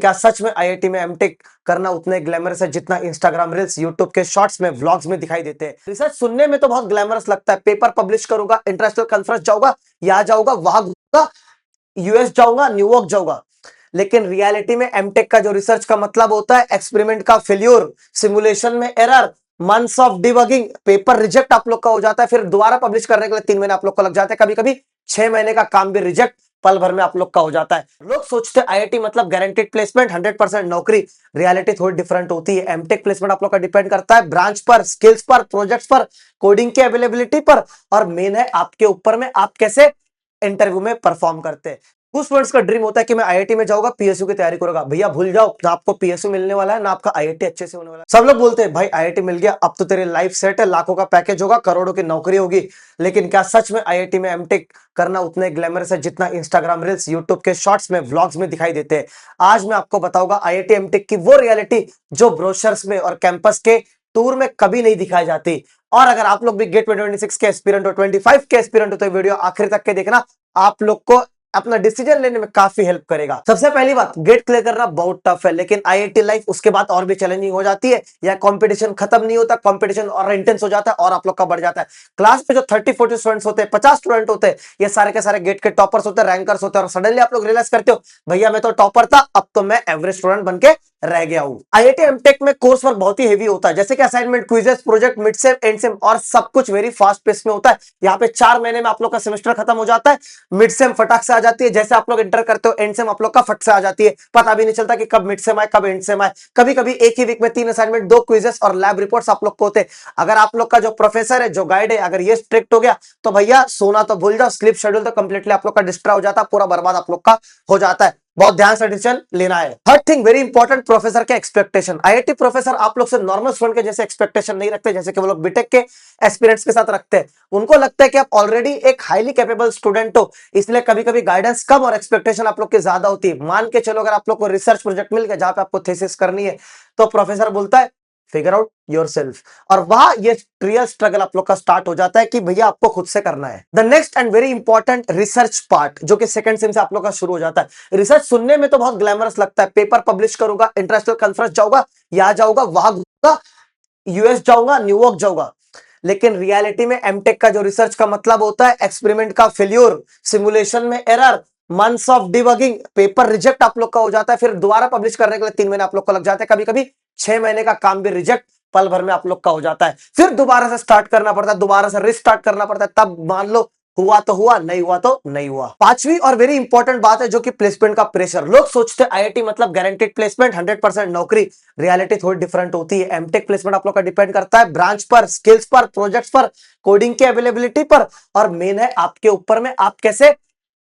क्या सच में आईआईटी में एमटेक करना उतना ग्लैमरस है जितना इंस्टाग्राम रील्स, यूट्यूब के शॉर्ट्स में, व्लॉग्स में दिखाई देते हैं? रिसर्च सुनने में तो बहुत ग्लैमरस लगता है, पेपर पब्लिश करूंगा, इंटरनेशनल कॉन्फ्रेंस जाऊंगा, यहाँ जाऊंगा, वहां घूमूंगा, यूएस जाऊंगा, न्यूयॉर्क जाऊंगा। लेकिन रियलिटी में एमटेक का जो रिसर्च का मतलब होता है, एक्सपेरिमेंट का फेल्यूर, सिमुलेशन में error, months of debugging, paper reject आप लोग का हो जाता है, फिर दोबारा पब्लिश करने के लिए 3 महीने आप लोग को लग जाते हैं, कभी कभी 6 महीने का काम भी रिजेक्ट पल भर में आप लोग का हो जाता है। लोग सोचते हैं आईआईटी मतलब गारंटीड प्लेसमेंट, 100% नौकरी। रियलिटी थोड़ी डिफरेंट होती है। एमटेक प्लेसमेंट आप लोग का डिपेंड करता है ब्रांच पर, स्किल्स पर, प्रोजेक्ट्स पर, कोडिंग की अवेलेबिलिटी पर, और मेन है आपके ऊपर में आप कैसे इंटरव्यू में परफॉर्म करते हैं। कुछ स्टूडेंट्स का ड्रीम होता है कि मैं आईआईटी में जाऊंगा, पीएसयू की तैयारी करूंगा। भैया भूल जाओ, ना आपको पीएसयू मिलने वाला है, ना आपका आईआईटी अच्छे से होने वाला है। सब लोग बोलते हैं भाई आईआईटी मिल गया, अब तो तेरी लाइफ सेट है, लाखों का पैकेज होगा, करोड़ों की नौकरी होगी। लेकिन क्या सच में आईआईटी में एमटेक करना उतना ग्लैमरस है जितना इंस्टाग्राम रील्स, यूट्यूब के शॉर्ट्स में, व्लॉग्स में दिखाई देते हैं? आज मैं आपको बताऊंगा आईआईटी एमटेक की वो रियलिटी जो ब्रोशर्स में और कैंपस के टूर में कभी नहीं दिखाई जाती। और अगर आप लोग भी गेट 2026 के एस्पिरेंट हो, 25 के एस्पिरेंट हो, तो वीडियो आखिर तक के देखना, आप लोग को अपना डिसीजन लेने में काफी हेल्प करेगा। सबसे पहली बात, गेट क्लियर करना बहुत टफ है, लेकिन आईआईटी लाइफ उसके बाद और भी चैलेंजिंग हो जाती है। या कंपटीशन खत्म नहीं होता, कंपटीशन और इंटेंस हो जाता है और आप लोग का बढ़ जाता है। क्लास में जो 30-40 स्टूडेंट्स होते हैं, 50 स्टूडेंट होते हैं, ये सारे के सारे गेट के टॉपर्स होते हैं, रैंकर्स होते हैं, और सडनली आप लोग रियलाइज करते हो भैया मैं तो टॉपर था, अब तो मैं एवरेज स्टूडेंट बन के रह गया हूं। आईआईटी एमटेक में कोर्स वर्क बहुत ही हेवी होता है, जैसे कि assignment, quizzes, project, mid sem, and same, और सब कुछ वेरी फास्ट पेस में होता है। यहाँ पे 4 महीने में आप लोग का सेमेस्टर खत्म हो जाता है, मिड सेम फटाक से आ जाती है, जैसे आप लोग इंटर करते हो, एंड सेम आप लोग का फट से आ जाती है, पता भी नहीं चलता कि कब मिड सेम आए, कब एंड सेम आए। कभी कभी एक ही वीक में 3 असाइनमेंट, 2 क्विजेस और लैब रिपोर्ट्स आप लोग को होते हैं। अगर आप लोग का जो प्रोफेसर है, जो गाइड है, अगर ये स्ट्रिक्ट हो गया तो भैया सोना तो भूल जाओ, स्लीप शेड्यूल तो कंप्लीटली आप लोग का डिस्ट्रॉय हो जाता है, पूरा बर्बाद आप लोग का हो जाता है। बहुत ध्यान से डिसीजन लेना है। Third thing very important, professor के एक्सपेक्टेशन। आईआईटी प्रोफेसर आप लोग से नॉर्मल स्टूडेंट के जैसे एक्सपेक्टेशन नहीं रखते, जैसे कि वो लोग बीटेक के एस्पिरेंट्स के साथ रखते हैं। उनको लगता है कि आप ऑलरेडी एक हाईली कैपेबल स्टूडेंट हो, इसलिए कभी कभी गाइडेंस कम और एक्सपेक्टेशन आप लोग की ज्यादा होती है। मान के चलो अगर आप लोग को रिसर्च प्रोजेक्ट मिल गया जहां पे आपको थीसिस करनी है, तो प्रोफेसर बोलता है फिगर आउट योरसेल्फ, और वहां ये रियल स्ट्रगल आप लोग का स्टार्ट हो जाता है कि भैया आपको खुद से करना है। The next and very important, research part, जो कि सेकंड सेम से आप लोग का शुरू हो जाता है। रिसर्च सुनने में तो बहुत ग्लैमरस लगता है, पेपर पब्लिश करूंगा, इंटरनेशनल कॉन्फ्रेंस जाऊंगा, यहां जाऊंगा, वहां घूमूंगा, यूएस जाऊंगा, न्यूयॉर्क जाऊंगा। लेकिन रियलिटी में एमटेक का जो रिसर्च का मतलब होता है, एक्सपेरिमेंट का फेल्यूर, सिमुलेशन में error, months of debugging, paper reject आप लोग का हो जाता है, फिर दोबारा पब्लिश करने के लिए 3 महीने आप लोग को लग जाते हैं, कभी कभी 6 महीने का काम भी रिजेक्ट पल भर में आप लोग का हो जाता है। फिर दोबारा से स्टार्ट करना पड़ता है, दोबारा से रिस्टार्ट करना पड़ता है, तब मान लो हुआ तो हुआ, नहीं हुआ तो नहीं हुआ। पांचवी और वेरी इंपॉर्टेंट बात है जो कि प्लेसमेंट का प्रेशर। लोग सोचते हैं आईआईटी मतलब गारंटीड प्लेसमेंट, 100% नौकरी। रियलिटी थोड़ी डिफरेंट होती है। एमटेक प्लेसमेंट आप लोग का डिपेंड करता है ब्रांच पर, स्किल्स पर, प्रोजेक्ट्स पर, कोडिंग की अवेलेबिलिटी पर, और मेन है आपके ऊपर में आप कैसे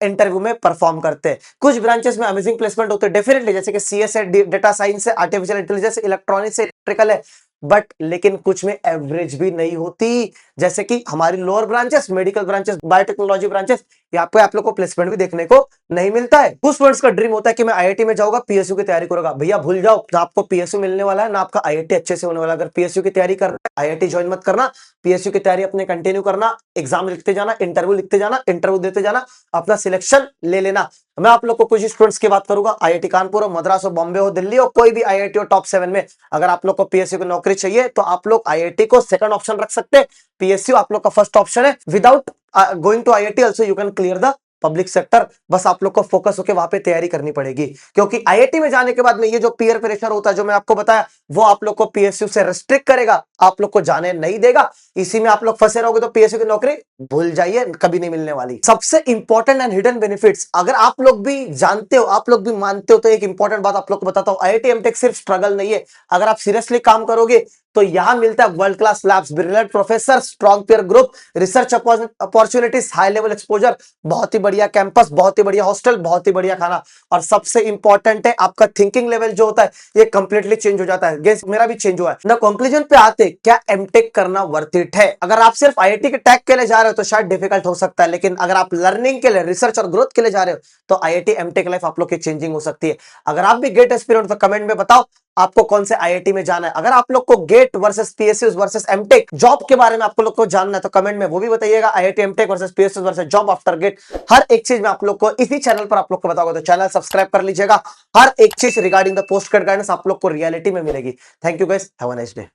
इंटरव्यू में परफॉर्म करते हैं। कुछ ब्रांचेस में अमेजिंग प्लेसमेंट होते हैं डेफिनेटली, जैसे कि सीएस है, डेटा साइंस है, आर्टिफिशियल इंटेलिजेंस, इलेक्ट्रॉनिक्स है, इलेक्ट्रिकल है, बट लेकिन कुछ में एवरेज भी नहीं होती, जैसे कि हमारी lower branches, medical branches, biotechnology branches, यहाँ पे आप लोग को प्लेसमेंट भी देखने को नहीं मिलता है। कुछ स्टूडेंट्स का ड्रीम होता है कि मैं आईआईटी में जाऊंगा, पीएसयू की तैयारी करूंगा। भैया भूल जाओ, ना आपको पीएसयू मिलने वाला है, ना आपका आईआईटी अच्छे से होने वाला है। अगर पीएसयू की तैयारी करना है, आईआईटी ज्वाइन मत करना, पीएसयू की तैयारी अपने कंटिन्यू करना, एग्जाम लिखते जाना, इंटरव्यू लिखते जाना, इंटरव्यू देते जाना, अपना सिलेक्शन ले लेना। मैं आप लोग को कुछ स्टूडेंट्स की बात करूंगा, आईआईटी कानपुर हो, मद्रास हो, बॉम्बे हो, दिल्ली हो, कोई भी आईआईटी हो टॉप 7 में, अगर आप लोग को पीएसयू की नौकरी चाहिए तो आप लोग आईआईटी को सेकंड ऑप्शन रख सकते हैं, पीएसयू आप लोग का फर्स्ट ऑप्शन है। Without going to IIT also you can clear the public sector. बस आप लोग को फोकस होकर वहां पे तैयारी करनी पड़ेगी, क्योंकि आईआईटी में जाने के बाद में ये जो पीयर प्रेशर होता है जो मैं आपको बताया, वो आप लोग को पीएसयू से रिस्ट्रिक्ट करेगा, आप लोग को जाने नहीं देगा। इसी में आप लोग फंसे रहोगे तो पीएसयू की नौकरी भूल जाइए, कभी नहीं मिलने वाली। सबसे इंपॉर्टेंट एंड हिडन बेनिफिट्स, अगर आप लोग भी जानते हो, आप लोग भी मानते हो, तो एक इंपॉर्टेंट बात आप लोग को बताता हूं, आईआईटी एमटेक सिर्फ स्ट्रगल नहीं है। अगर आप सीरियसली काम करोगे तो यहां मिलता है world class labs, brilliant professor, strong peer group, research opportunities, high level exposure, बहुत ही बढ़िया कैंपस, बहुत ही बढ़िया हॉस्टल, बहुत ही बढ़िया खाना, और सबसे इंपॉर्टेंट है आपका थिंकिंग लेवल जो होता है ये कंप्लीटली चेंज हो जाता है। गेस मेरा भी चेंज हुआ है ना। कंक्लूजन पे आते, क्या एमटेक करना वर्थ इट है? अगर आप सिर्फ आईआईटी के टैग के लिए जा रहे हो तो शायद डिफिकल्ट हो सकता है, लेकिन अगर आप लर्निंग के लिए, रिसर्च और ग्रोथ के लिए जा रहे हो तो आईआईटी एमटेक लाइफ आप लोग की चेंजिंग हो सकती है। अगर आप भी गेट एस्पिरेंट तो कमेंट में बताओ आपको कौन से आईआईटी में जाना है। अगर आप लोग को GATE versus PSU versus MTech job के बारे में आप लोग को जानना है तो कमेंट में वो भी बताइएगा। IIT MTech versus PSU versus job after GATE, हर एक चीज में आप लोग को इसी चैनल पर आप लोग को बताऊंगा, तो चैनल सब्सक्राइब कर लीजिएगा। हर एक चीज regarding the post grade guidance आप लोग को रियलिटी में मिलेगी। Thank you guys, have a nice day.